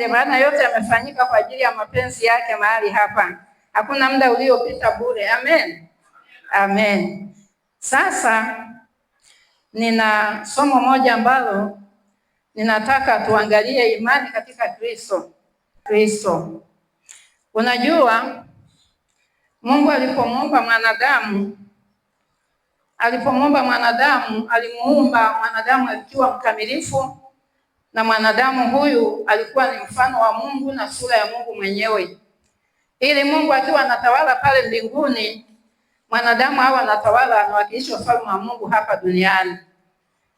Maana yote yamefanyika kwa ajili ya mapenzi yake mahali hapa. Hakuna muda uliopita bure. Amen. Amen. Sasa nina somo moja ambalo ninataka tuangalie, imani katika Kristo. Unajua, Mungu alipomuumba mwanadamu alimuumba mwanadamu akiwa mkamilifu, na mwanadamu huyu alikuwa ni mfano wa Mungu na sura ya Mungu mwenyewe. Ili Mungu akiwa anatawala pale mbinguni, mwanadamu hawa anatawala, anawakilisha ufalme wa Mungu hapa duniani.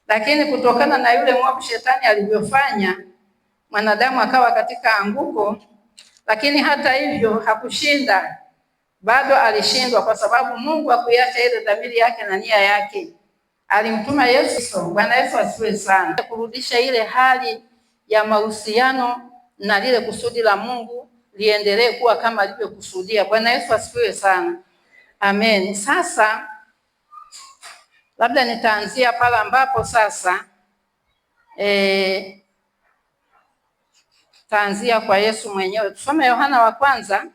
Lakini kutokana na yule mwovu shetani alivyofanya, mwanadamu akawa katika anguko, lakini hata hivyo hakushinda. Bado alishindwa, kwa sababu Mungu hakuiacha ile dhamiri yake na nia yake. Alimtuma Yesu. Bwana Yesu asifiwe sana, kurudisha ile hali ya mahusiano na lile kusudi la Mungu liendelee kuwa kama alivyokusudia. Bwana Yesu asifiwe sana. Amen. Sasa labda nitaanzia pale ambapo sasa taanzia kwa Yesu mwenyewe. Tusome Yohana wa kwanza.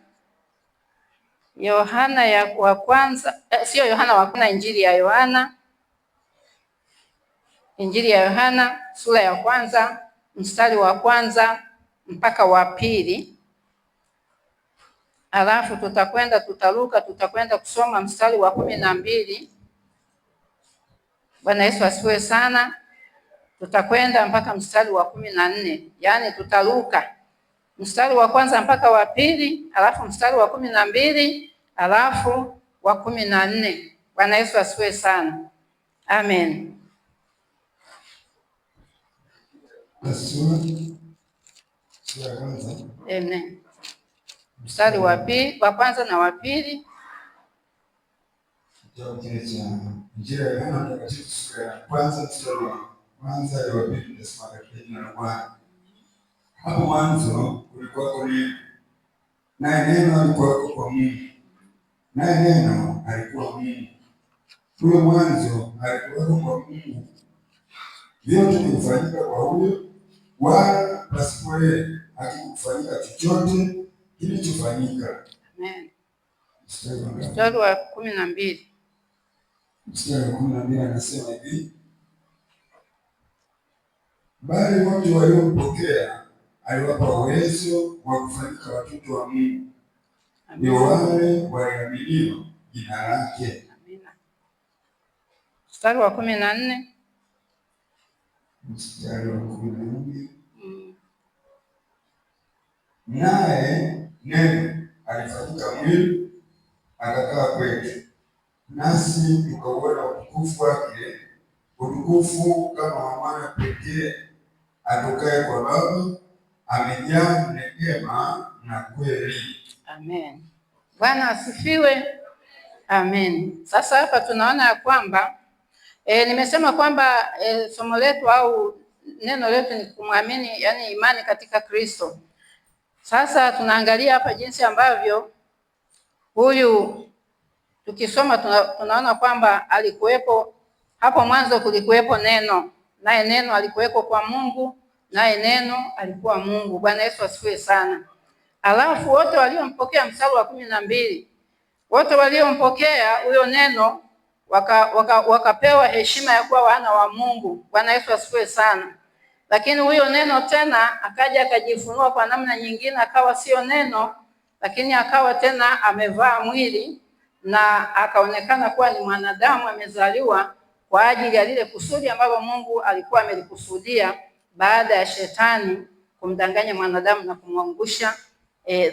Injili ya Yohana sura ya kwanza mstari wa kwanza mpaka wa pili. Alafu tutakwenda kusoma mstari wa 12. Bwana Yesu asifiwe sana. Tutakwenda mpaka mstari wa 14. Yaani tutaruka mstari wa kwanza mpaka wa pili, alafu mstari wa 12, alafu wa 14. Bwana Yesu asifiwe sana. Amen. Amen. Mstari wa kwanza na wa pili. Injili ya Yohana Mtakatifu sura ya kwanza mstari wa kwanza hadi wa pili. Nasema katika jina la Bwana. Hapo mwanzo kulikuwako neno, naye neno alikuwako kwa Mungu, naye neno alikuwa Mungu. Huyo mwanzo alikuwako kwa Mungu. Vyote vilifanyika kwa huyo, wala pasipo yeye hakikufanyika chochote kilichofanyika. Amen. Mstari wa 12. Mstari wa 12 anasema hivi: bali wote waliompokea aliwapa uwezo wa kufanyika watoto wa Mungu, ndio wale walioaminio jina lake. Amina. Mstari wa 14. Mstari wa 14. Naye neno alifanyika mwili akakaa kwetu, nasi tukauona utukufu wake, utukufu kama wa mwana pekee atokaye kwa Baba, amejaa neema na kweli. Amen. Bwana asifiwe. Amen. Sasa hapa tunaona ya kwamba nimesema kwamba somo letu au neno letu ni kumwamini, yani imani katika Kristo. Sasa tunaangalia hapa jinsi ambavyo huyu tukisoma tunaona kwamba alikuwepo hapo mwanzo, kulikuwepo neno, naye neno alikuwepo kwa Mungu, naye neno alikuwa Mungu. Bwana Yesu asifiwe sana. Alafu wote waliompokea, mstari wa 12, wote waliompokea huyo neno wakapewa heshima ya kuwa wana wa Mungu. Bwana Yesu asifiwe sana. Lakini huyo neno tena akaja akajifunua kwa namna nyingine, akawa sio neno, lakini akawa tena amevaa mwili na akaonekana kuwa ni mwanadamu, amezaliwa kwa ajili ya lile kusudi ambalo Mungu alikuwa amelikusudia baada ya shetani kumdanganya mwanadamu na kumwangusha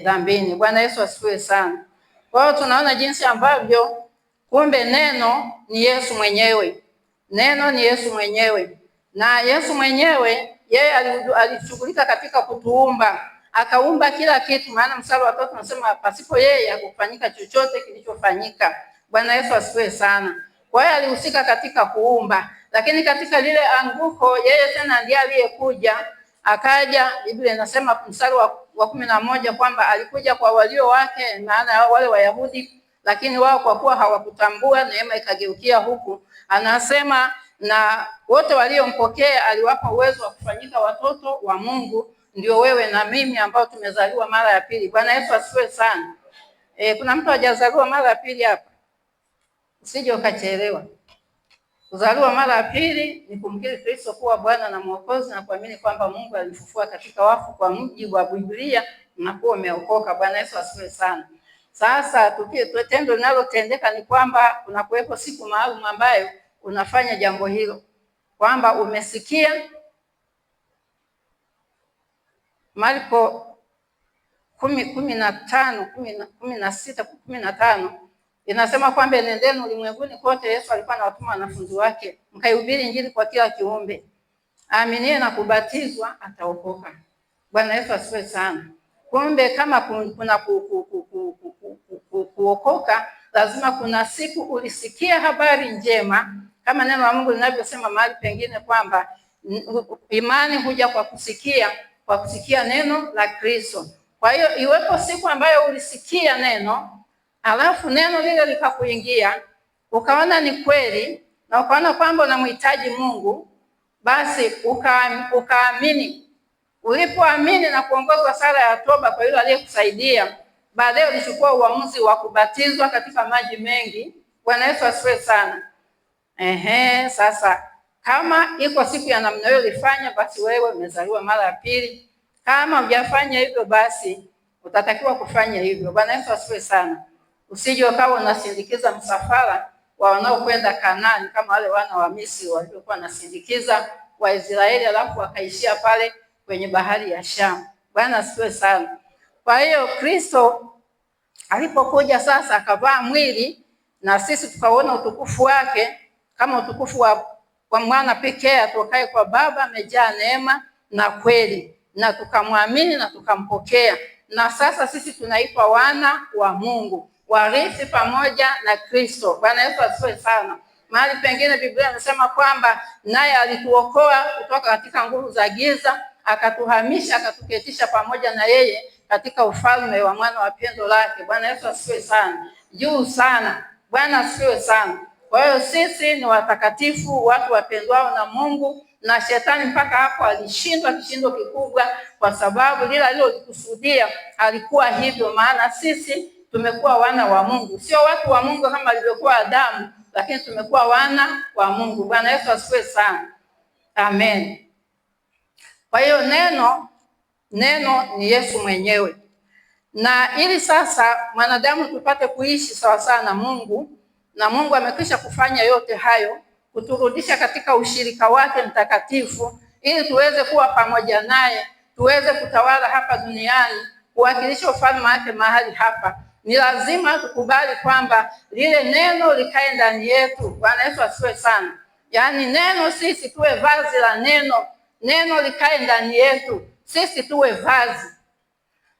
dhambini. Bwana Yesu asifiwe sana. Kwa hiyo tunaona jinsi ambavyo kumbe neno ni Yesu mwenyewe. Neno ni Yesu mwenyewe. Na Yesu mwenyewe yeye alishughulika katika kutuumba, akaumba kila kitu. Maana mstari wa 3 unasema pasipo yeye hakufanyika chochote kilichofanyika. Bwana Yesu asifiwe sana. Kwa hiyo alihusika katika kuumba, lakini katika lile anguko yeye tena ndiye aliyekuja, akaja. Biblia inasema mstari wa 11 kwamba alikuja kwa walio wake, maana wale Wayahudi, lakini wao kwa kuwa hawakutambua, neema ikageukia huku. Anasema na wote waliompokea aliwapa uwezo wa kufanyika watoto wa Mungu, ndio wewe na mimi ambao tumezaliwa mara ya pili. Bwana Yesu asifiwe sana. Kuna mtu hajazaliwa mara ya pili hapa? Usije ukachelewa. Kuzaliwa mara ya pili ni kumkiri Kristo kuwa Bwana na Mwokozi na kuamini kwamba Mungu alimfufua katika wafu kwa mujibu wa Biblia na kuwa umeokoka. Bwana Yesu asifiwe sana. Sasa tendo linalotendeka ni kwamba kuna kuwepo siku maalum ambayo unafanya jambo hilo, kwamba umesikia Marko 10:15 inasema kwamba nendeni ulimwenguni kote. Yesu alikuwa anawatuma wanafunzi wake, mkaihubiri Injili kwa kila kiumbe, aaminie na kubatizwa ataokoka. Bwana Yesu asifiwe sana. Kumbe kama kuna kuokoka, lazima kuna siku ulisikia habari njema, kama neno la Mungu linavyosema mahali pengine kwamba imani huja kwa kusikia neno la Kristo. Kwa hiyo iwepo siku ambayo ulisikia neno, alafu neno lile likakuingia, ukaona ni kweli na ukaona kwamba unamhitaji Mungu, basi ukaamini. Ulipoamini na kuongozwa sala ya toba kwa yule aliyekusaidia, baadaye ulichukua uamuzi wa kubatizwa katika maji mengi. Bwana Yesu asifiwe sana. Sasa kama iko siku ya namna hiyo ulifanya, basi wewe umezaliwa mara ya pili. Kama hujafanya hivyo, basi utatakiwa kufanya hivyo. Bwana Yesu asifiwe sana. Usije ukawa unasindikiza msafara wa wanaokwenda Kanaani kama wale wana wa Misri waliokuwa wanasindikiza Waisraeli alafu wakaishia pale kwenye bahari ya Shamu. Bwana asifiwe sana. Kwa hiyo Kristo alipokuja sasa akavaa mwili na sisi tukaona utukufu wake kama utukufu wa mwana pekee atokaye kwa Baba, amejaa neema na kweli, na tukamwamini na tukampokea, na sasa sisi tunaitwa wana wa Mungu, warithi pamoja na Kristo. Bwana Yesu asifiwe sana. Mahali pengine Biblia inasema kwamba naye alituokoa kutoka katika nguvu za giza, akatuhamisha, akatuketisha pamoja na yeye katika ufalme wa mwana wa pendo lake. Bwana Yesu asifiwe sana. Juu sana. Bwana asifiwe sana. Kwa hiyo sisi ni watakatifu, watu wapendwao na Mungu, na shetani mpaka hapo alishindwa kishindo kikubwa, kwa sababu lile alilokusudia alikuwa hivyo. Maana sisi tumekuwa wana wa Mungu, sio watu wa Mungu kama alivyokuwa Adamu, lakini tumekuwa wana wa Mungu. Bwana Yesu asifiwe sana. Amen. Kwa hiyo neno ni Yesu mwenyewe, na ili sasa mwanadamu tupate kuishi sawasawa na Mungu, na Mungu amekwisha kufanya yote hayo kuturudisha katika ushirika wake mtakatifu, ili tuweze kuwa pamoja naye, tuweze kutawala hapa duniani, kuwakilisha ufalme wake mahali hapa. Ni lazima tukubali kwamba lile neno likae ndani yetu. Bwana Yesu asifiwe sana. Yaani neno, sisi tuwe vazi la neno, neno likae ndani yetu, sisi tuwe vazi.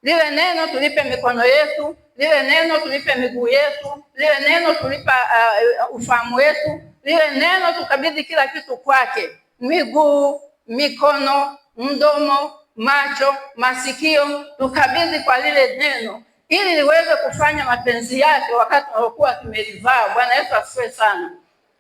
Lile neno tulipe mikono yetu, lile neno tulipe miguu yetu, lile neno tulipa ufahamu wetu, lile neno tukabidhi kila kitu kwake: miguu, mikono, mdomo, macho, masikio, tukabidhi kwa lile neno ili liweze kufanya mapenzi yake wakati tunapokuwa tumelivaa. Bwana Yesu asifiwe sana.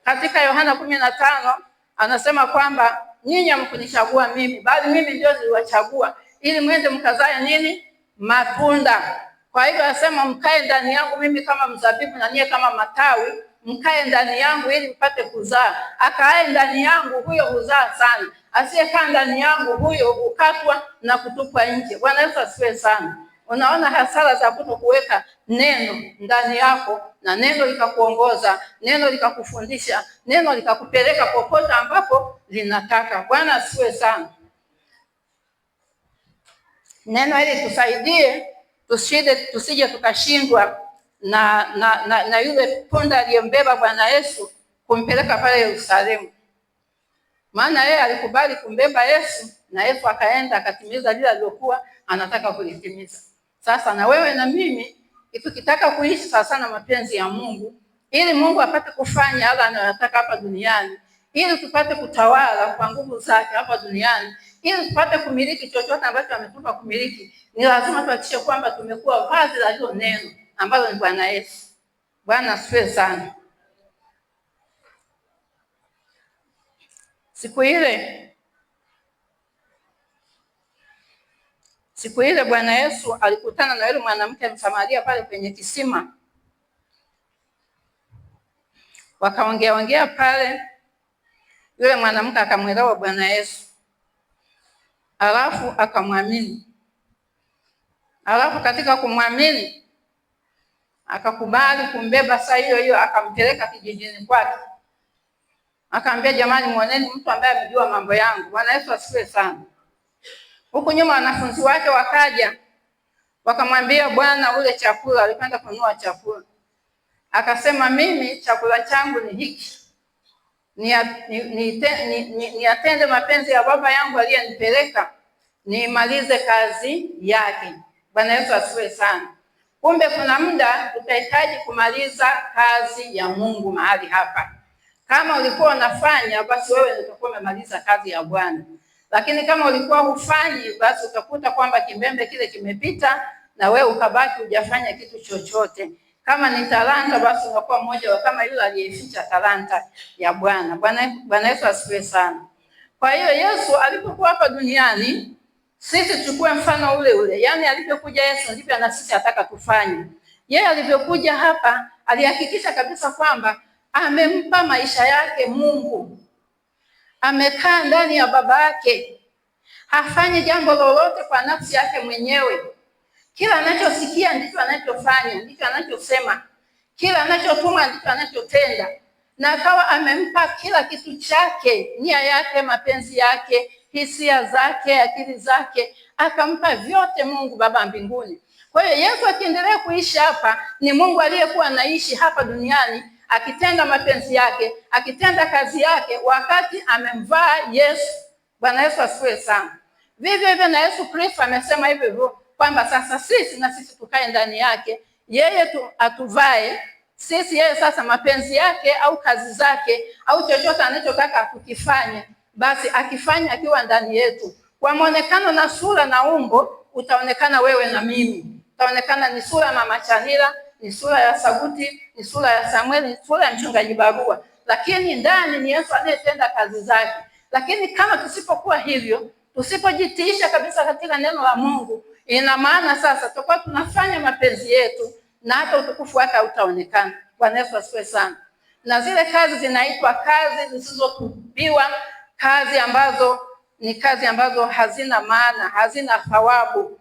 Katika Yohana 15 anasema kwamba nyinyi hamkunichagua mimi, bali mimi ndio niliwachagua ili mwende mkazae nini? Matunda. Kwa hivyo anasema mkae ndani yangu mimi kama mzabibu na nyie kama matawi, mkae ndani yangu ili mpate kuzaa. Akae ndani yangu, huyo huzaa sana. Asiyekaa ndani yangu, huyo hukatwa na kutupwa nje. Bwana Yesu asifiwe sana. Unaona hasara za kutokuweka neno ndani yako, na neno likakuongoza, neno likakufundisha, neno likakupeleka popote ambapo linataka. Bwana asifiwe sana. Neno hili tusaidie tusije tukashindwa na yule punda aliyembeba Bwana Yesu kumpeleka pale Yerusalemu. Maana yeye alikubali kumbeba Yesu, na Yesu akaenda akatimiza lile alilokuwa anataka kulitimiza. Sasa na wewe na mimi tukitaka kuishi sasa na mapenzi ya Mungu, ili Mungu apate kufanya yale anayotaka hapa duniani, ili tupate kutawala kwa nguvu zake hapa duniani, ili tupate kumiliki chochote ambacho ametupa kumiliki, ni lazima tuhakikishe kwamba tumekuwa vazi la hilo neno ambalo ni Bwana Yesu. Bwana asifiwe sana. Siku ile Siku ile Bwana Yesu alikutana na yule mwanamke Msamaria pale kwenye kisima, wakaongea pale. Yule mwanamke akamwelewa Bwana Yesu, alafu akamwamini. Alafu katika kumwamini akakubali kumbeba saa hiyo hiyo, akampeleka kijijini kwake. Akamwambia, jamani, muoneni mtu ambaye amejua mambo yangu. Bwana Yesu asifiwe sana. Huku nyuma wanafunzi wake wakaja wakamwambia, Bwana, ule chakula. Alikwenda kununua chakula, akasema, mimi chakula changu ni hiki, niyatende mapenzi ya Baba yangu aliyenipeleka, niimalize kazi yake. Bwana Yesu asifiwe sana. Kumbe kuna muda tutahitaji kumaliza kazi ya Mungu mahali hapa. Kama ulikuwa unafanya, basi wewe utakuwa umemaliza kazi ya Bwana. Lakini kama ulikuwa hufanyi, basi utakuta kwamba kimbembe kile kimepita na wewe ukabaki hujafanya kitu chochote. Kama ni talanta, basi unakuwa mmoja wa kama yule aliyeficha talanta ya Bwana. Bwana Yesu asifiwe sana. Kwa hiyo Yesu alipokuwa hapa duniani, sisi tuchukue mfano ule ule. Yaani alipokuja Yesu ndivyo na sisi ataka tufanye. Yeye alipokuja hapa alihakikisha kabisa kwamba amempa maisha yake Mungu. Amekaa ndani ya Baba yake. Hafanyi jambo lolote kwa nafsi yake mwenyewe. Kila anachosikia ndicho anachofanya, ndicho anachosema. Kila anachotuma ndicho anachotenda. Na akawa amempa kila kitu chake, nia yake, mapenzi yake, hisia zake, akili zake, akampa vyote Mungu Baba mbinguni. Kwa hiyo Yesu akiendelea kuishi hapa, ni Mungu aliyekuwa anaishi hapa duniani, akitenda mapenzi yake, akitenda kazi yake wakati amemvaa Yesu. Bwana Yesu asifiwe sana. Vivyo hivyo na Yesu Kristo amesema hivyo kwamba sasa sisi tukae ndani yake, yeye atuvae sisi, yeye sasa mapenzi yake au kazi zake au chochote anachotaka tukifanye, basi akifanya akiwa ndani yetu. Kwa muonekano na sura na umbo utaonekana wewe na mimi. Utaonekana ni sura ya Mama Chanila, ni sura ya Saguti, ni sura ya Samueli, ni sura ya Mchungaji Barua. Lakini ndani ni Yesu anayetenda kazi zake. Lakini kama tusipokuwa hivyo, tusipojitiisha kabisa katika neno la Mungu, ina maana sasa tutakuwa tunafanya mapenzi yetu na hata utukufu wake hautaonekana. Bwana Yesu asifiwe sana. Na zile kazi zinaitwa kazi zisizotubiwa, kazi ambazo hazina maana, hazina thawabu.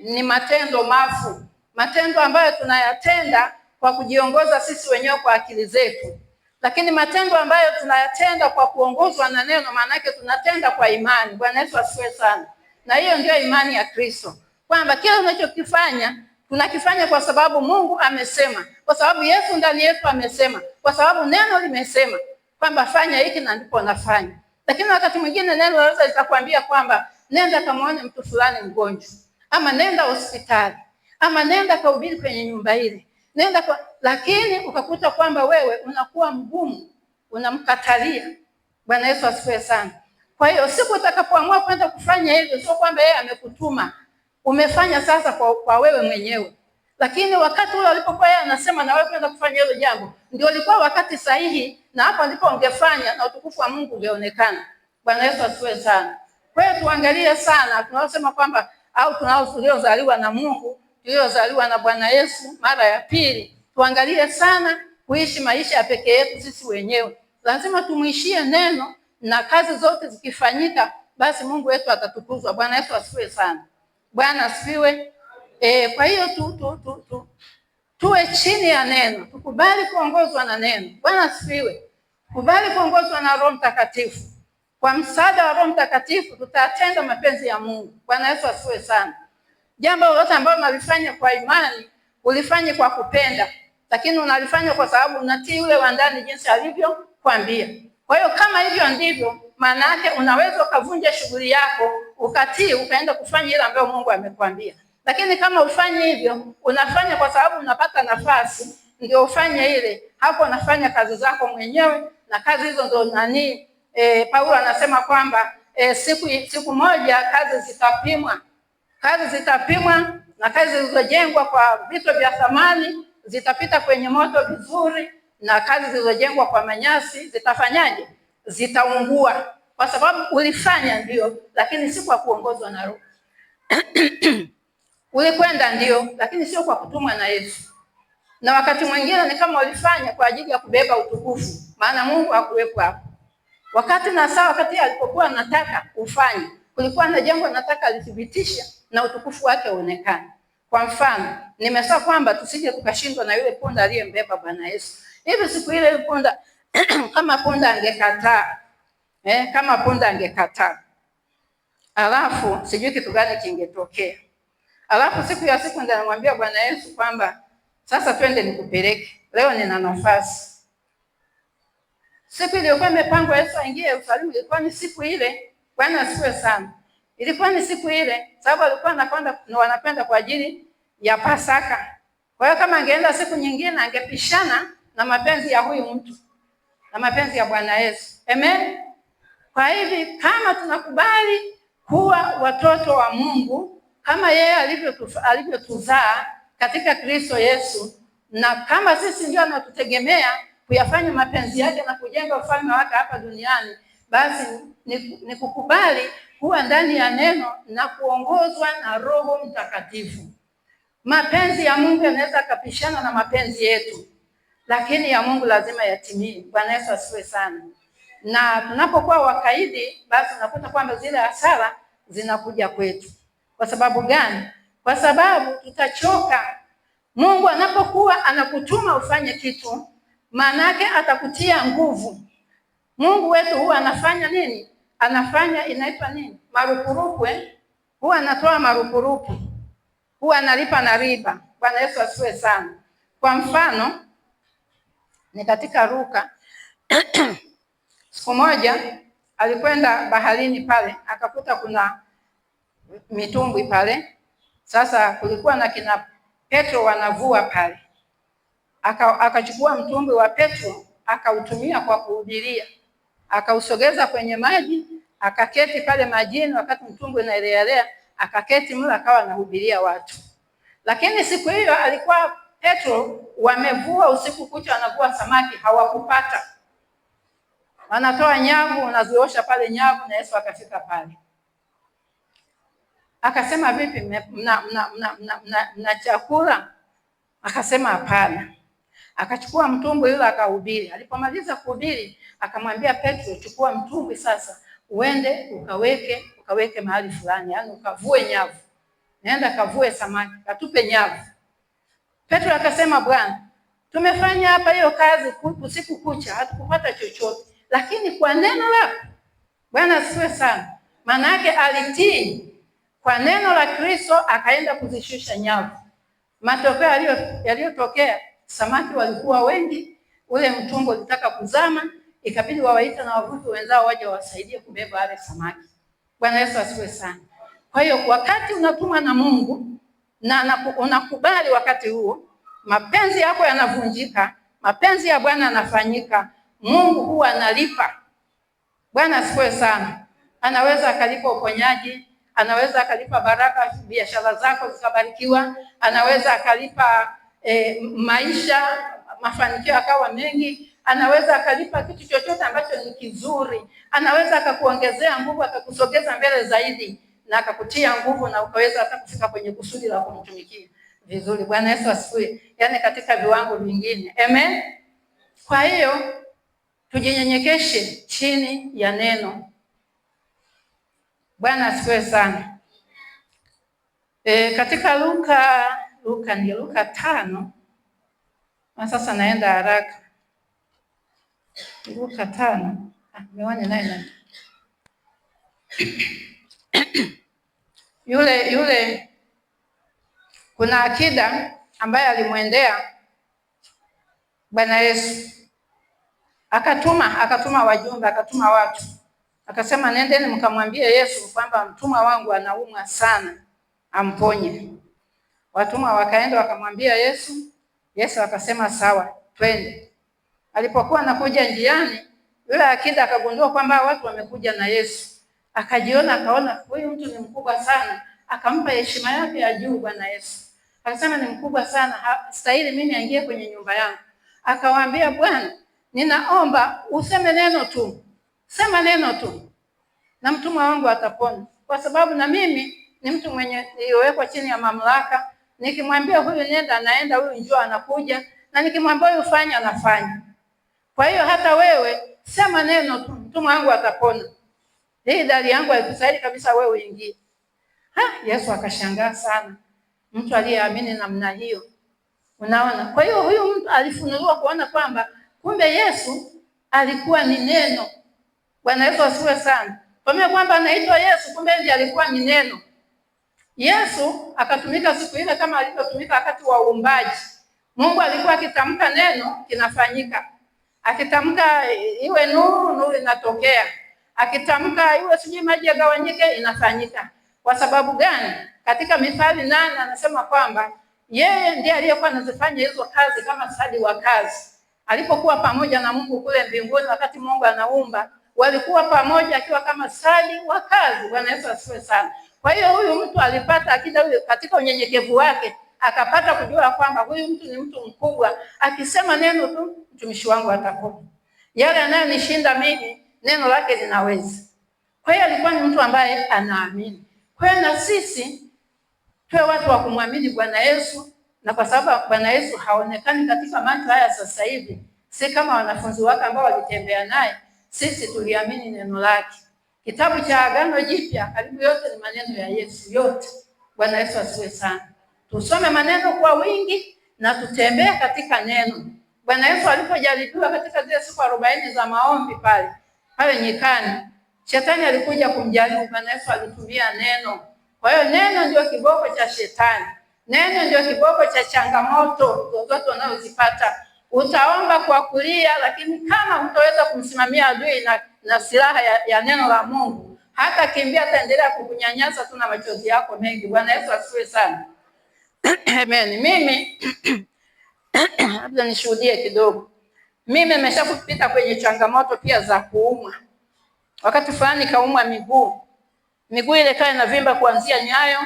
Ni matendo mafu. Matendo ambayo tunayatenda kwa kujiongoza sisi wenyewe kwa akili zetu. Lakini matendo ambayo tunayatenda kwa kuongozwa na neno, maana yake tunatenda kwa imani. Bwana Yesu asifiwe sana. Na hiyo ndio imani ya Kristo. Kwamba kila unachokifanya tunakifanya kwa sababu Mungu amesema, kwa sababu Yesu ndani yetu amesema, kwa sababu neno limesema kwamba fanya hiki na ndipo nafanya. Lakini wakati mwingine neno linaweza likakwambia kwamba nenda kamuone mtu fulani mgonjwa, ama nenda hospitali, ama nenda kahubiri kwenye nyumba ile. Lakini ukakuta kwamba wewe unakuwa mgumu, unamkatalia. Bwana Yesu asifiwe sana. Kwa hiyo siku utakapoamua kwenda kufanya hivyo, sio kwamba yeye amekutuma. Umefanya sasa kwa wewe mwenyewe. Lakini wakati ule alipokuwa yeye anasema na wewe kwenda kufanya hilo jambo, ndio ulikuwa wakati sahihi, na hapo ndipo ungefanya na utukufu wa Mungu ungeonekana. Bwana Yesu asifiwe sana. Kwa hiyo tuangalie sana tunaosema kwamba au tuliozaliwa na Mungu, tuliozaliwa na Bwana Yesu mara ya pili, tuangalie sana kuishi maisha ya pekee yetu sisi wenyewe. Lazima tumwishie neno, na kazi zote zikifanyika, basi Mungu wetu atatukuzwa. Bwana Yesu asifiwe sana. Bwana asifiwe. Kwa hiyo tuwe chini ya neno, tukubali kuongozwa na neno. Bwana asifiwe. Kubali kuongozwa na Roho Mtakatifu. Kwa msaada wa Roho Mtakatifu tutatenda mapenzi ya Mungu. Bwana Yesu asifiwe sana. Jambo lolote ambalo unalifanya kwa imani, ulifanye kwa kupenda, lakini unalifanya kwa sababu unatii yule wa ndani jinsi alivyokuambia. Kwa hiyo kama hivyo ndivyo, maana yake unaweza ukavunja shughuli yako, ukatii, ukaenda kufanya ile ambayo Mungu amekwambia. Lakini kama ufanye hivyo, unafanya kwa sababu unapata nafasi, ndio ufanye ile, hapo unafanya kazi zako mwenyewe, na kazi hizo ndio Paulo anasema kwamba siku moja kazi zitapimwa. Kazi zitapimwa, na kazi zilizojengwa kwa vitu vya thamani zitapita kwenye moto vizuri, na kazi zilizojengwa kwa manyasi zitafanyaje? Zitaungua, kwa sababu ulifanya ndio, lakini si kwa kuongozwa na Roho. Ulikwenda ndio, lakini sio kwa kutumwa na Yesu. Na wakati mwingine ni kama ulifanya kwa ajili ya kubeba utukufu, maana Mungu hakuwepo hapo. Wakati alipokuwa anataka ufanye, kulikuwa na jambo anataka alithibitisha na utukufu wake uonekane. Kwa mfano, nimesema kwamba tusije tukashindwa na yule punda aliyembeba Bwana Yesu. Hivi siku ile punda kama punda angekataa, alafu sijui kitu gani kingetokea. Alafu siku ndio anamwambia Bwana Yesu kwamba sasa twende nikupeleke. Leo nina nafasi. Siku iliyokuwa imepangwa Yesu aingie Yerusalemu ilikuwa ni siku ile. Bwana asifiwe sana. Ilikuwa ni siku ile sababu alikuwa wanakwenda kwa ajili ya Pasaka. Kwa hiyo kama angeenda siku nyingine angepishana na mapenzi ya huyu mtu na mapenzi ya Bwana Yesu. Amen. Kwa hivi kama tunakubali kuwa watoto wa Mungu kama yeye alivyotuzaa katika Kristo Yesu, na kama sisi ndio anatutegemea kuyafanya mapenzi yake na kujenga ufalme wake hapa duniani, basi ni kukubali kuwa ndani ya neno na kuongozwa na Roho Mtakatifu. Mapenzi ya Mungu yanaweza kupishana na mapenzi yetu, lakini ya Mungu lazima yatimie. Bwana Yesu asifiwe sana. Na tunapokuwa wakaidi, basi unakuta kwamba zile hasara zinakuja kwetu. Kwa sababu gani? Kwa sababu tutachoka. Mungu anapokuwa anakutuma ufanye kitu, maana yake atakutia nguvu. Mungu wetu huwa anafanya nini? Anafanya inaitwa nini? Marupurupu. Huwa anatoa marupurupu. Huwa analipa na riba. Bwana Yesu asifiwe sana. Kwa mfano, ni katika Luka siku moja alikwenda baharini pale, akakuta kuna mitumbwi pale. Sasa kulikuwa na kina Petro wanavua pale. Akachukua mtumbwi wa Petro, akautumia kwa kuhubiria. Akausogeza kwenye maji, akaketi pale majini wakati mtumbwi unaelea, akaketi mle akawa anahubiria watu. Lakini siku hiyo alikuwa Petro wamevua usiku kucha, wanavua samaki, hawakupata. Wanatoa nyavu, wanaziosha pale nyavu, na Yesu akafika pale. Akasema, vipi, mna chakula? Akasema hapana. Akachukua mtumbwi yule akahubiri. Alipomaliza kuhubiri, akamwambia Petro, chukua mtumbwi sasa, uende ukaweke mahali fulani, yaani ukavue nyavu. Nenda kavue samaki, katupe nyavu. Petro akasema, Bwana, tumefanya hapa hiyo kazi usiku kucha, hatukupata chochote, lakini kwa neno lako. Bwana asifiwe sana. Maana yake alitii kwa neno la Kristo, akaenda kuzishusha nyavu. Matokeo yaliyotokea, samaki walikuwa wengi, ule mtumbwi ulitaka kuzama, ikabidi wawaita na wavuvi wenzao waje wasaidie kubeba wale samaki. Bwana Yesu asifiwe sana. Kwa hiyo wakati unatumwa na Mungu na unakubali, wakati huo mapenzi yako yanavunjika, mapenzi ya Bwana yanafanyika, Mungu huwa analipa. Bwana asifiwe sana. Anaweza akalipa uponyaji, anaweza akalipa baraka, biashara zako zikabarikiwa, anaweza akalipa maisha, mafanikio akawa mengi, anaweza akalipa kitu chochote ambacho ni kizuri, anaweza akakuongezea nguvu, akakusogeza mbele zaidi na akakutia nguvu, na ukaweza hata kufika kwenye kusudi la kumtumikia vizuri. Bwana Yesu asifiwe. Yaani katika viwango vingine. Amen. Kwa hiyo tujinyenyekeshe chini ya neno. Bwana asifiwe sana. Katika Luka 5. Na sasa naenda haraka. Luka 5. Miwani naye yule kuna akida ambaye alimwendea Bwana Yesu. Akatuma wajumbe, akatuma watu. Akasema, nendeni mkamwambie Yesu kwamba mtumwa wangu anaumwa sana, amponye. Watumwa wakaenda wakamwambia Yesu. Yesu akasema, sawa, twende. Alipokuwa anakuja njiani, yule akida akagundua kwamba watu wamekuja na Yesu. Akaona huyu mtu ni mkubwa sana, akampa heshima yake ya juu Bwana Yesu. Akasema, ni mkubwa sana, hastahili mimi aingie kwenye nyumba yangu. Akawaambia, Bwana, ninaomba useme neno tu. Sema neno tu, na mtumwa wangu atapona, kwa sababu na mimi ni mtu mwenye niliwekwa chini ya mamlaka. Nikimwambia huyu nenda, anaenda, huyu njoo, anakuja, na nikimwambia huyu fanya, anafanya. Kwa hiyo hata wewe sema neno tu, mtumwa wangu atapona. Hii dali yangu haikustahili kabisa, wewe uingie. Yesu akashangaa sana, mtu aliyeamini namna hiyo. Unaona? Kwa hiyo huyu mtu alifunuliwa kuona kwamba kumbe Yesu alikuwa ni neno. Bwana Yesu asifiwe sana. Kwa kwamba anaitwa Yesu, kumbe ndiye alikuwa ni neno. Yesu akatumika siku ile kama alivyotumika wakati wa uumbaji. Mungu alikuwa akitamka neno kinafanyika. Akitamka iwe nuru, nuru inatokea. Akitamka iwe sijui maji yagawanyike, inafanyika. Kwa sababu gani? Katika Mithali 8 anasema kwamba yeye ndiye aliyekuwa anazifanya hizo kazi kama stadi wa kazi. Alipokuwa pamoja na Mungu kule mbinguni wakati Mungu anaumba, walikuwa pamoja akiwa kama stadi wa kazi. Bwana Yesu asifiwe sana. Kwa hiyo huyu mtu alipata akida huyu katika unyenyekevu wake, akapata kujua kwamba huyu mtu ni mtu mkubwa, akisema neno tu mtumishi wangu atapona. Yale anayonishinda mimi, neno lake linaweza. Kwa hiyo alikuwa ni mtu ambaye anaamini. Kwa hiyo na sisi tuwe watu wa kumwamini Bwana Yesu, na kwa sababu Bwana Yesu haonekani katika macho haya sasa hivi, si kama wanafunzi wake ambao walitembea naye, sisi tuliamini neno lake. Kitabu cha Agano Jipya karibu yote ni maneno ya Yesu yote. Bwana Yesu asifiwe sana. Tusome maneno kwa wingi na tutembee katika neno. Bwana Yesu alipojaribiwa katika zile siku 40 za maombi pale nyikani, Shetani alikuja kumjaribu. Bwana Yesu alitumia neno. Kwa hiyo neno ndio kiboko cha Shetani. Neno ndio kiboko cha changamoto zozote unazozipata. Utaomba kwa kulia, lakini kama hutaweza kumsimamia adui na silaha ya neno la Mungu, hata kimbia, ataendelea kukunyanyasa tu na machozi yako mengi. Bwana Yesu asifiwe sana. Amen. Mimi labda nishuhudie kidogo. Mimi nimeshakupita kwenye changamoto pia za kuumwa. Wakati fulani kaumwa miguu. Miguu ile kaa inavimba kuanzia nyayo,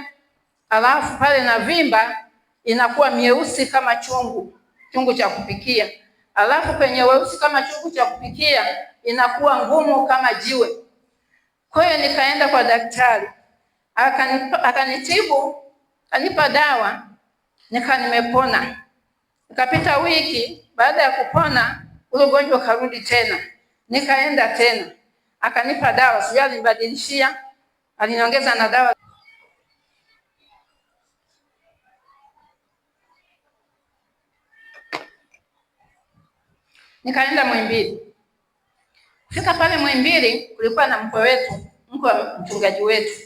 alafu pale na vimba inakuwa mieusi kama chungu cha kupikia. Alafu kwenye weusi kama chungu cha kupikia inakuwa ngumu kama jiwe. Kwa hiyo nikaenda kwa daktari. Akanitibu, kanipa dawa, nimepona. Nikapita wiki, baada ya kupona ule ugonjwa ukarudi tena. Nikaenda tena. Akanipa dawa, sijui alinibadilishia, aliniongeza na dawa. Nikaenda Muhimbili. Fika pale Muhimbili kulikuwa na mkwe wetu, mkwe wa mchungaji wetu.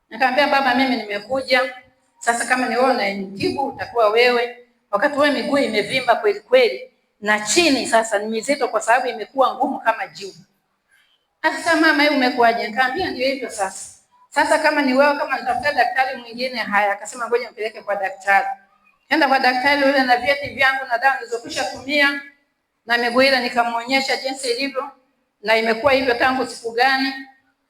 Nikamwambia baba, mimi nimekuja. Sasa kama ni wewe unanitibu, utakuwa wewe. Wakati wewe miguu imevimba kweli kweli na chini sasa ni mizito kwa sababu imekuwa ngumu kama jiwe. Akasema mama, wewe umekuaje? Nikamwambia ndio hivyo sasa. Sasa kama ni wewe, kama nitafuta daktari mwingine, haya. Akasema ngoja mpeleke kwa daktari. Nenda kwa daktari yule na vyeti vyangu na dawa nilizokwisha tumia na miguu ile nikamuonyesha jinsi ilivyo na imekuwa hivyo tangu siku gani.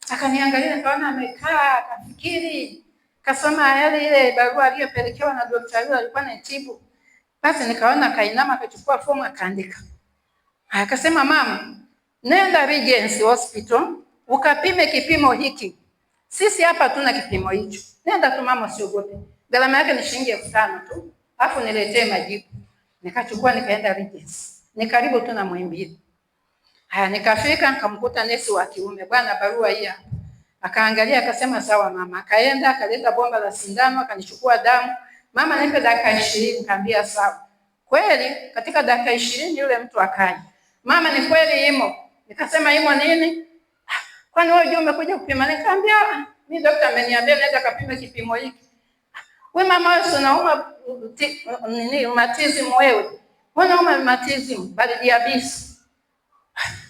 Akaniangalia, nikaona amekaa, akafikiri, kasoma yale ile barua aliyopelekewa na daktari yule alikuwa anatibu. Basi nikaona kainama, akachukua fomu akaandika. Akasema mama, nenda Regency Hospital ukapime kipimo hiki. Sisi hapa tuna kipimo hicho. Nenda tu mama, usiogope. Gharama yake ni shilingi 5,000 tu. Alafu niletee majibu. Nikachukua nikaenda Regency. Ni karibu tu na Muhimbili. Nikafika nikamkuta nesi wa kiume. Bwana, barua hii hapa. Akaangalia akasema sawa mama. Akaenda akaleta bomba la sindano, akanichukua damu. Mama, nipe dakika 20. Nikamwambia sawa. Kweli katika dakika 20 yule mtu akaja. Mama, ni kweli imo. Nikasema imo nini? Kwani wewe je umekuja kupima? Nikamwambia mimi daktari ameniambia nenda kapime kipimo hiki. Wewe mama, wewe unauma rheumatism wewe. Unauma rheumatism bali diabetes.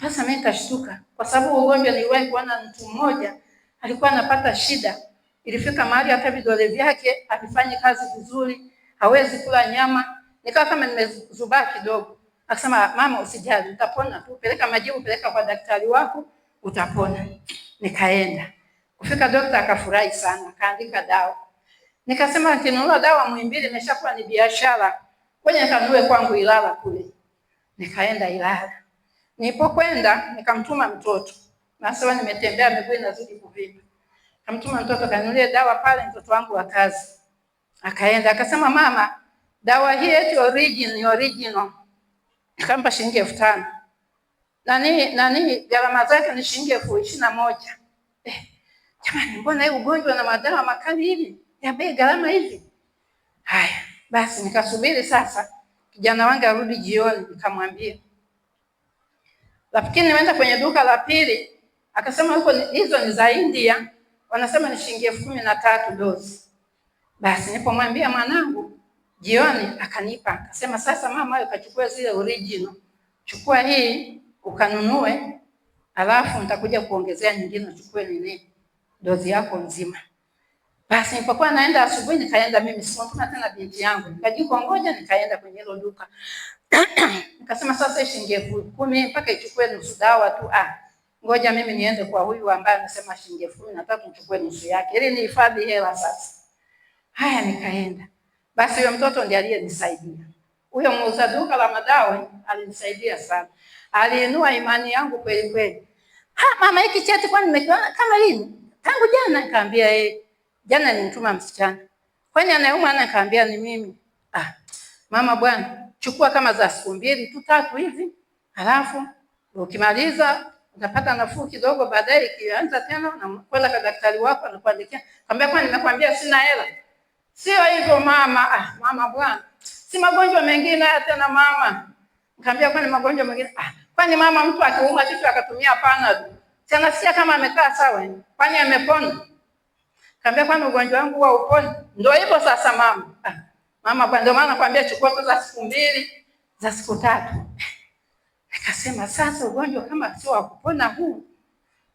Sasa mimi nikashtuka kwa sababu ugonjwa niliwahi kuona mtu mmoja alikuwa anapata shida. Ilifika mahali hata vidole vyake havifanyi kazi vizuri, hawezi kula nyama. Nikawa kama nimezubaa kidogo. Akasema mama, usijali, utapona tu. Peleka majibu, peleka kwa daktari wako, utapona. Nikaenda. Kufika daktari akafurahi sana, akaandika dawa. Nikasema nikinunua dawa Muhimbili imeshakuwa ni biashara. Kwenye nikanunue kwangu Ilala kule. Nikaenda Ilala. Nilipokwenda nikamtuma mtoto. Nasema nimetembea miguu inazidi kuvimba. Kamtuma mtoto kanunulie dawa pale, mtoto wangu wa kazi. Akaenda akasema, mama, dawa hii eti original. Nikampa shilingi 5,000. Nani gharama zake ni shilingi 21,000. Jamani, mbona hii ugonjwa na madawa makali hivi? Ya bei gharama hivi? Haya, basi nikasubiri sasa kijana wangu arudi jioni, nikamwambia. Lakini nimeenda kwenye duka la pili, akasema huko hizo ni za India, wanasema ni shilingi 13,000 dozi. Basi nilipomwambia mwanangu jioni, akanipa, akasema sasa mama, wewe kachukua zile original. Chukua hii ukanunue, alafu nitakuja kuongezea nyingine, uchukue nini dozi yako nzima. Basi nilipokuwa naenda asubuhi, nikaenda mimi, sikutuma tena binti yangu, nikajikongoja, nikaenda kwenye hilo duka. Nikasema sasa shilingi 10,000 mpaka ichukue nusu dawa tu. Ngoja mimi niende kwa huyu ambaye anasema shilingi 13,000 nichukue nusu yake ili nihifadhi hela sasa. Haya, nikaenda. Basi huyo mtoto ndiye aliyenisaidia. Huyo muuza duka la madawa alinisaidia sana. Aliinua imani yangu kweli kweli. Mama, hiki cheti kwani nimekiona kama lini? Tangu jana. Nikamwambia jana nilimtuma msichana. Kwani anayeumwa? Nikamwambia ni mimi. Mama bwana, chukua kama za siku 2 tu 3 hivi. Halafu ukimaliza utapata nafuu kidogo, baadaye ikianza tena na kwenda kwa daktari wako anakuandikia. Nikamwambia kwani nimekwambia sina hela? Sio hivyo mama. Mama bwana, si magonjwa mengine tena mama. Nikamwambia kwani magonjwa mengine? Kwani mama, mtu akiumwa kichwa akatumia Panadol, sana sikia kama amekaa sawa, kwani amepona? Nikamwambia kwani ugonjwa wangu huwa upone? Ndio hivyo sasa mama. Mama bwana, ndio maana nakwambia chukua za siku 2 za siku 3. Nikasema sasa ugonjwa kama sio wa kupona huu.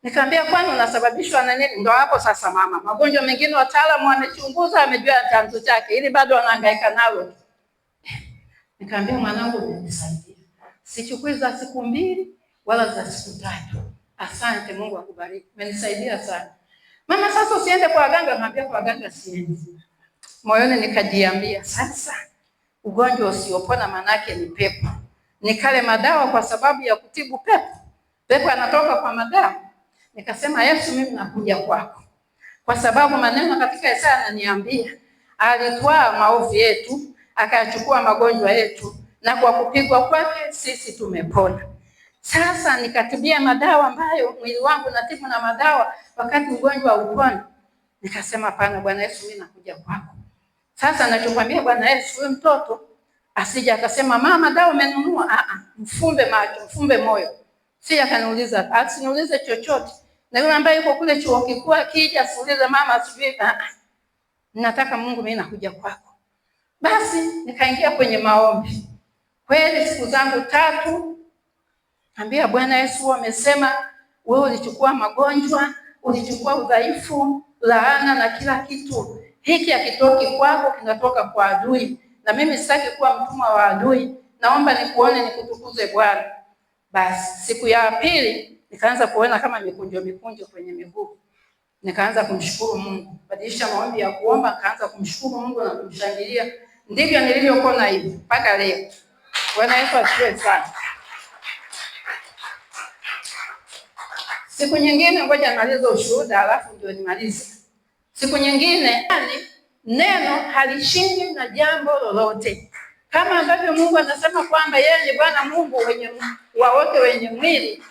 Nikamwambia kwani unasababishwa na nini? Ndio hapo sasa mama, magonjwa mengine wataalamu wamechunguza, wamejua chanzo chake, ili bado wanahangaika nalo. Nikamwambia mwanangu, nisaidie. Sichukui za siku 2 wala za siku 3. Asante, Mungu akubariki. Umenisaidia sana. Mama, sasa usiende kwa waganga. Nikamwambia kwa waganga siendi. Moyoni nikajiambia sasa ugonjwa usiopona manake ni pepo. Nikale madawa kwa sababu ya kutibu pepo. Pepo anatoka kwa madawa. Nikasema Yesu, mimi nakuja kwako. Kwa sababu maneno katika Isaya ananiambia, alitwaa maovu yetu, akachukua magonjwa yetu, na kwa kupigwa kwake sisi tumepona. Sasa nikatibia madawa ambayo mwili wangu natibu na madawa wakati ugonjwa upona. Nikasema hapana Bwana Yesu, mimi nakuja kwako. Sasa nachokwambia Bwana Yesu, huyu mtoto asije akasema mama dawa umenunua. Mfumbe macho, mfumbe moyo. Sija kaniuliza, asiniulize chochote. Na yule ambaye yuko kule chuo kikuu akija asiulize mama asijui. Nataka Mungu, mimi nakuja kwako. Basi nikaingia kwenye maombi. Kweli siku zangu 3 ambia Bwana Yesu, wamesema wewe ulichukua magonjwa, ulichukua udhaifu, laana na kila kitu. Hiki hakitoki kwako, kinatoka kwa adui. Na mimi sitaki kuwa mtumwa wa adui. Naomba nikuone, nikutukuze Bwana. Basi siku ya pili nikaanza kuona kama mikunjo kwenye miguu. Nikaanza kumshukuru Mungu. Badilisha maombi ya kuomba, nikaanza kumshukuru Mungu na kumshangilia. Ndivyo nilivyokuwa hivi mpaka leo. Bwana Yesu asifiwe sana. Siku nyingine ngoja nimalize ushuhuda alafu ndio nimalize. Siku nyingine neno halishindi na jambo lolote. Kama ambavyo Mungu anasema kwamba yeye ni Bwana Mungu wa wote wenye mwili.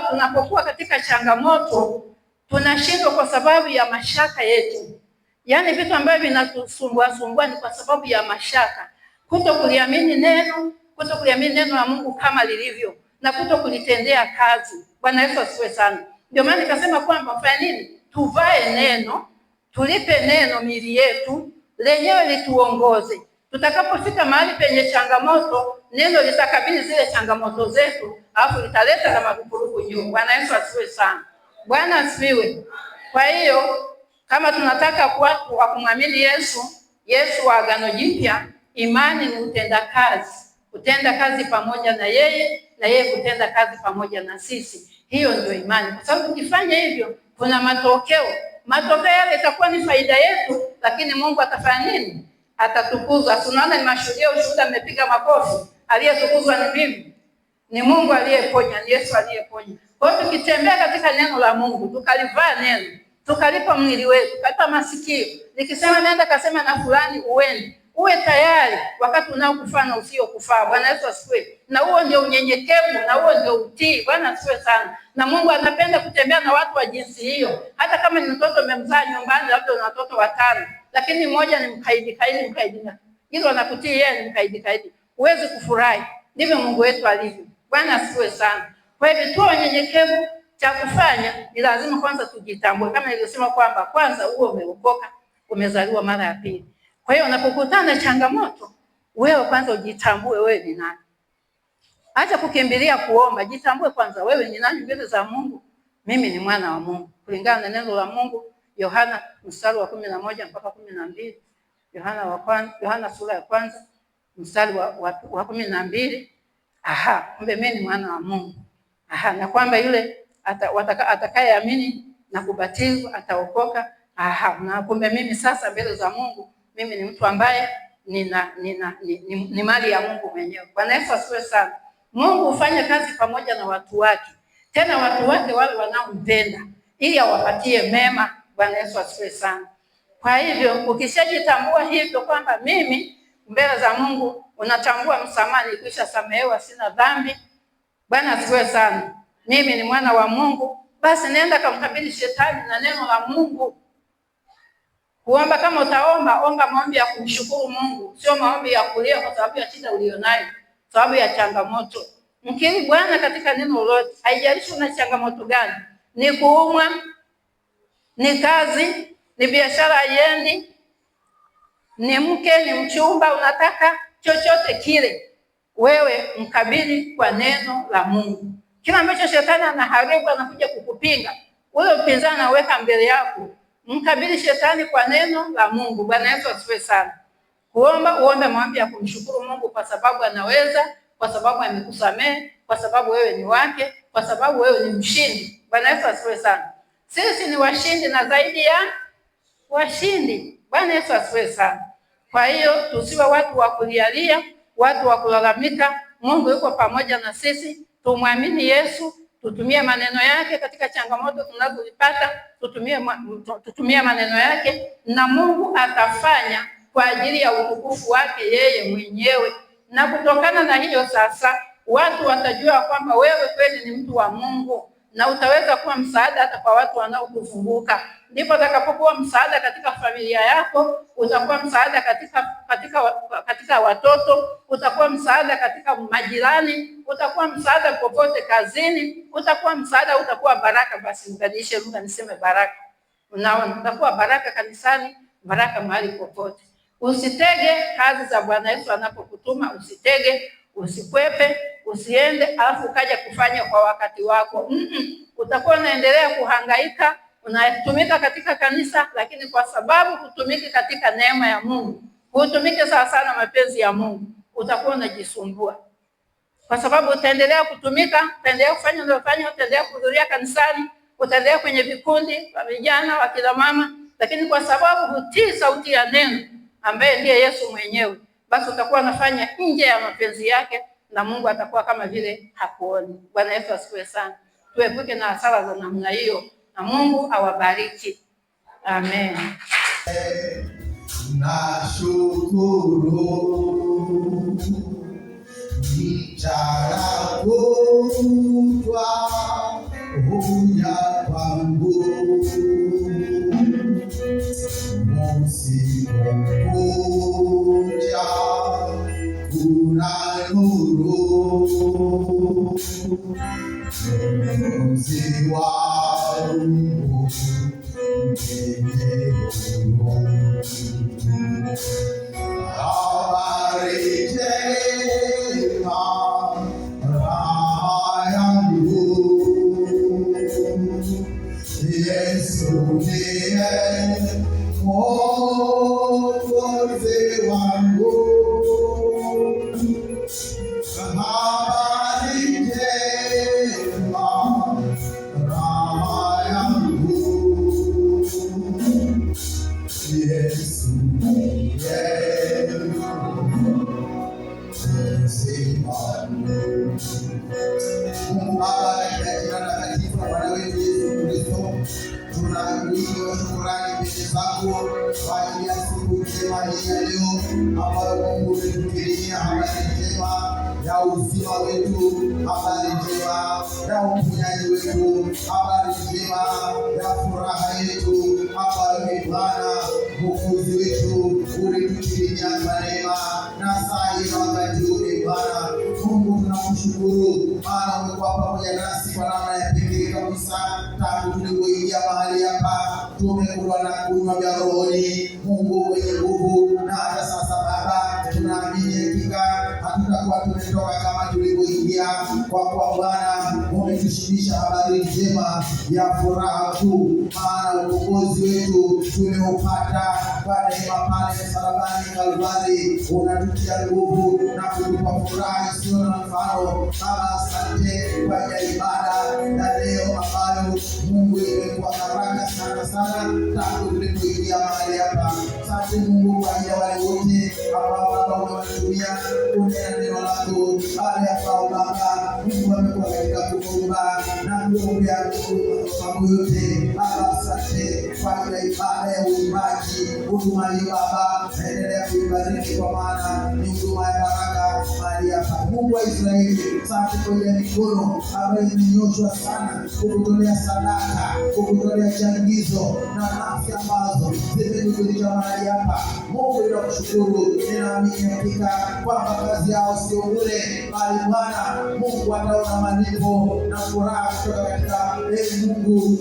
Tunapokuwa katika changamoto, tunashindwa kwa sababu ya mashaka yetu. Yaani vitu ambavyo vinatusumbua ni kwa sababu ya mashaka. Kutokuliamini neno la Mungu kama lilivyo na kutokulitendea kazi. Bwana Yesu asifiwe sana. Ndio maana nikasema kwamba fanya nini? Tuvae neno, tulipe neno miili yetu, lenyewe lituongoze. Tutakapofika mahali penye changamoto, neno litakabili zile changamoto zetu, alafu litaleta na marupurupu juu. Bwana Yesu asifiwe sana. Bwana asifiwe. Kwa hiyo kama tunataka watu wa kumwamini Yesu wa Agano Jipya, imani ni utenda kazi. Kutenda kazi pamoja na yeye kutenda kazi pamoja na sisi. Hiyo ndio imani. Kwa sababu ukifanya hivyo, kuna matokeo. Matokeo yale itakuwa ni faida yetu, lakini Mungu atafanya nini? Atatukuzwa. Tunaona ni mashuhudia, ushuhuda mmepiga makofi. Aliyetukuzwa ni mimi. Ni Mungu aliyeponya, ni Yesu aliyeponya. Kwa hiyo tukitembea katika neno la Mungu, tukalivaa neno, tukalipa mwili wetu, tukalipa masikio. Nikisema nenda kasema na fulani uende, uwe tayari wakati unaokufaa na usiokufaa. Bwana Yesu asifiwe. Na huo ndio unyenyekevu, na huo ndio utii. Bwana asifiwe sana. Na Mungu anapenda kutembea na watu wa jinsi hiyo. Hata kama ni mtoto umemzaa nyumbani, labda una watoto 5, lakini mmoja ni mkaidi. Hilo anakutii yeye ni mkaidi. Huwezi kufurahi. Ndivyo Mungu wetu alivyo. Bwana asifiwe sana. Kwa hivyo tuwe wanyenyekevu. Cha kufanya ni lazima kwanza tujitambue, kama nilivyosema kwamba kwanza uwe umeokoka, umezaliwa mara ya pili. Kwa hiyo unapokutana na changamoto, wewe kwanza ujitambue wewe ni nani. Acha kukimbilia kuomba, jitambue kwanza wewe ni nani mbele za Mungu. Mimi ni mwana wa Mungu. Kulingana na neno la Mungu, Yohana mstari wa 11 mpaka 12. Yohana sura ya 1 mstari wa 12. Kumbe mimi ni mwana wa Mungu. Na kwamba yule atakayeamini na kubatizwa ataokoka. Na kumbe mimi sasa mbele za Mungu mimi ni mtu ambaye ni mali ya Mungu mwenyewe. Bwana Yesu asifiwe sana. Mungu hufanya kazi pamoja na watu wake, tena watu wake wale wanaompenda, ili awapatie mema. Bwana Yesu asifiwe sana. Kwa hivyo ukishajitambua hivyo kwamba mimi mbele za Mungu, unatambua msamaha, nilikwisha samehewa, sina dhambi. Bwana asifiwe sana. Mimi ni mwana wa Mungu, basi nenda kumkabili shetani na neno la Mungu. Kuomba, kama utaomba, omba maombi ya kumshukuru Mungu, sio maombi ya kulia kwa sababu ya shida ulionayo, sababu ya changamoto. Mkiri Bwana katika neno lolote, haijalishi una changamoto gani. Ni kuumwa, ni kazi, ni biashara haiendi, ni mke, ni mchumba unataka, chochote kile, wewe mkabili kwa neno la Mungu. Kila ambacho shetani anaharibu, anakuja kukupinga, ule upinzani anaweka mbele yako, mkabili shetani kwa neno la Mungu. Bwana Yesu asifiwe sana. Kuomba, uombe maombi ya kumshukuru Mungu kwa sababu anaweza, kwa sababu amekusamehe, kwa sababu wewe ni wake, kwa sababu wewe ni mshindi. Bwana Yesu asifiwe sana. Sisi ni washindi na zaidi ya washindi. Bwana Yesu asifiwe sana. Kwa hiyo tusiwe watu wa kulialia, watu wa kulalamika. Mungu yuko pamoja na sisi. Tumwamini Yesu, tutumie maneno yake katika changamoto tunazozipata, tutumie maneno yake, na Mungu atafanya kwa ajili ya utukufu wake yeye mwenyewe. Na kutokana na hiyo sasa, watu watajua kwamba wewe kweli ni mtu wa Mungu, na utaweza kuwa msaada hata kwa watu wanaokuzunguka. Ndipo utakapokuwa msaada katika familia yako, utakuwa msaada katika watoto, utakuwa msaada katika majirani, utakuwa msaada popote kazini, utakuwa msaada, utakuwa baraka. Basi mbadilishe lugha niseme baraka. Unaona, utakuwa baraka kanisani, baraka mahali popote. Usitege kazi za Bwana Yesu anapokutuma, usitege, usikwepe, usiende alafu ukaja kufanya kwa wakati wako. Utakuwa unaendelea kuhangaika, unatumika katika kanisa, lakini kwa sababu hutumiki katika neema ya Mungu, hutumiki sawa sana mapenzi ya Mungu, utakuwa unajisumbua. Kwa sababu utaendelea kutumika, utaendelea kufanya unayofanya, utaendelea kuhudhuria kanisani, utaendelea kwenye vikundi wa vijana, wa kina mama, lakini kwa sababu hutii sauti ya neno ambaye ndiye Yesu mwenyewe, basi utakuwa unafanya nje ya mapenzi yake, na Mungu atakuwa kama vile hakuoni. Bwana Yesu asifiwe sana. Tuepuke na hasara za namna hiyo, na Mungu awabariki. Amen. Nashukuru mchana kutwa huja kwangu, usiku kucha kuna nuru, mwokozi wangu habari njema raha yangu, Yesu ndiye mwokozi wangu. Habari njema raha yangu, Yesu ndiye mwokozi wangu. Mungu Baba, katika jina takatifu la Bwana wetu Yesu Kristo, tunaamini njema hii ya leo ambayo Mungu umetukirimia, habari njema ya uzima wetu, habari njema ya uponyaji wetu, habari njema ya furaha yetu, ambayo Bwana Mwokozi wetu ulitukirimia kwa neema na saa hii na wakati huu. Bwana Mungu tunakushukuru, maana umekuwa pamoja nasi kwa namna ya pekee kabisa tangu tulipoingia mahali hapa. Tumekula na kunywa vya rohoni, Mungu mwenye nguvu, na hata sasa Baba tunaamini hakika hatutakuwa tumetoka kama tulipoingia, kwa kuwa Bwana umetushibisha habari njema ya furaha tu, maana ukombozi wetu tumeupata kwa neema pale msalabani Kalvari. Unatutia nguvu na kutupa furaha isiyo na mfano. Baba, asante kwa ibada ya leo ambayo Mungu imekuwa baraka sana sana tangu tulipoingia mahali hapa. Asante Mungu kwa ajili ya wale wote ambao Baba umewatumia kunena neno lako pale hapa Baba. Mungu amekuwa katika kuomba na kuombea mambo yote. Baba, asante kwa ajili ya ibada ya uimbaji. Huduma hii Baba endelea kuibariki, kwa maana ni huduma ya baraka mahali hapa. Mungu wa Israeli, asante kwa ile mikono ambayo imenyoshwa sana kukutolea sadaka, kukutolea changizo na nafsi ambazo zimenukulika mahali hapa. Mungu ninakushukuru, ninaamini hakika kwamba kazi yao sio bure, bali Bwana Mungu ataona malipo na furaha kutoka katika Mungu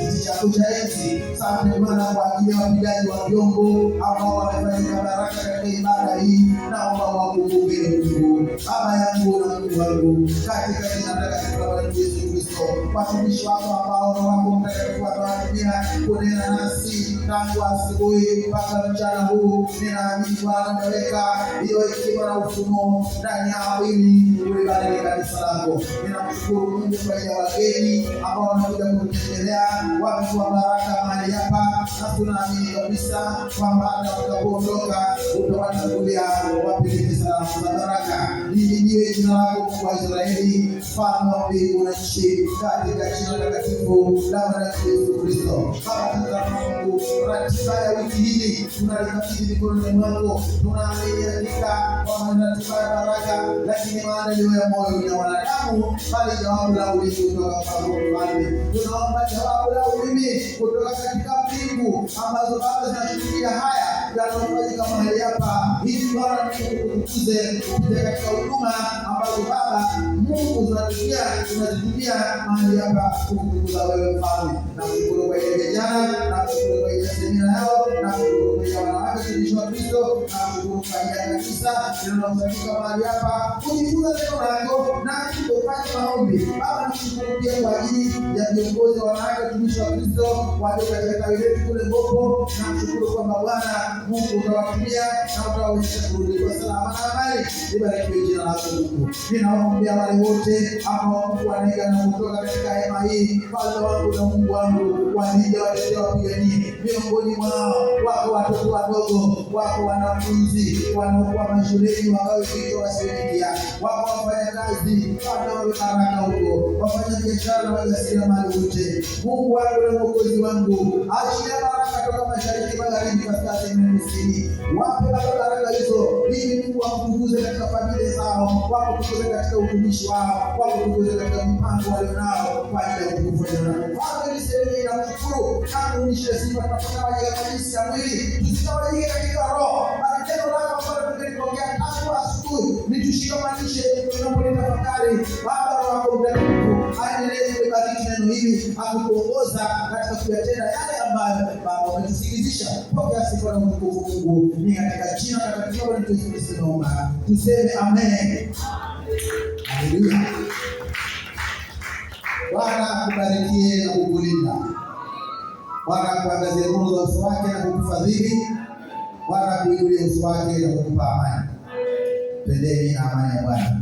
kiti chako cha enzi. Asante Bwana kwa ajili ya wapigaji wa vyombo ambao wamefanya baraka katika ibada hii, naomba wakumbuke Mungu Baba yangu na Mungu wangu, katika jina la Yesu Kristo. Watumishi wako ambao wako mtakatifu wanawatumia kunena nasi tangu asubuhi mpaka mchana huu, ninaamini Bwana umeweka hiyo hekima na ufunuo ndani yao ili ulibariki kanisa lako. Ninakushukuru Mungu kwa ajili ya wageni ambao wanakuja kututembelea, wamekuwa baraka mahali hapa, na tunaamini kabisa kwamba hata utakapoondoka utawatangulia wapeleke salamu za baraka. Lihimidiwe jina lako Mungu wa Israeli, mfalme wa mbingu na nchi, katika jina takatifu la Bwana Yesu Kristo. Baba, tunataka Mungu ratiba ya wiki hii tunalikabidhi mikononi mwako. Tunaamini hakika kwamba ratiba ya baraka, lakini maandalio ya moyo ya wanadamu, bali jawabu la ulimi kutoka kwa Mfalme. Tunaomba jawabu la ulimi kutoka katika mbingu ambazo Baba zinashuhudia haya yanayofanyika mahali hapa, ili Bwana tukutukuze kupitia katika huduma ambazo Baba Mungu tunazitumia mahali hapa kukutukuza wewe Mfalme. Na kushukuru kwa ile vijana, na kushukuru kwa ile semina yao, na kushukuru kwa ile wanawake watumishi wa Kristo, na kushukuru kwa ile kanisa linalofanyika mahali hapa kujifunza neno lako na kufanya maombi. Baba, nikushukuru pia kwa ajili ya viongozi wa wanawake watumishi wa Kristo walio katika tawi letu kule Mbopo, na kushukuru kwamba Bwana Mungu utawatumia na utawawezesha kurudi kwa salama na amani. Libarikiwe jina lako Mungu. Ninawaombea wale wote ambao Mungu wanaingia na kutoka katika hema hii, Bwana wangu na Mungu wangu, walinde watetea wapiganie. Miongoni mwao wako watoto wadogo, wako wanafunzi wanaokuwa mashuleni wakaoitwa wasiwekia, wako wafanya kazi wanaowe baraka huko, wafanya biashara na wajasiriamali wote. Mungu wangu na Mwokozi wangu, achilia baraka toka mashariki, magharibi, kaskazini na kusini. Wape Baba baraka hizo, ili Mungu akutukuze katika familia zao, wakutukuze katika utumishi wao, wakutukuze katika mipango walionao kwa ajili ya utukufu wa jina lako. Baba, niseme na kushukuru na kunishe sifa tunapata kwa ajili ya kanisa ya mwili, tusitawanyike katika roho. Bali neno lako ambalo tumelipokea tangu asubuhi litushikamanishe tunapolitafakari. Baba, Roho wako Mtakatifu aendelee kulibariki neno hili, akutuongoza katika kuyatenda yale ambayo Baba umetusikizisha. Pokea sifa na utukufu Mungu, ni katika jina takatifu la Yesu Kristo tunaomba. Tuseme amen. Haleluya. Bwana akubarikie na kukulinda. Bwana akuangazie nuru za uso wake na kukufadhili. Bwana akuinulie uso wake na kukupa amani. Pendeni na amani ya Bwana.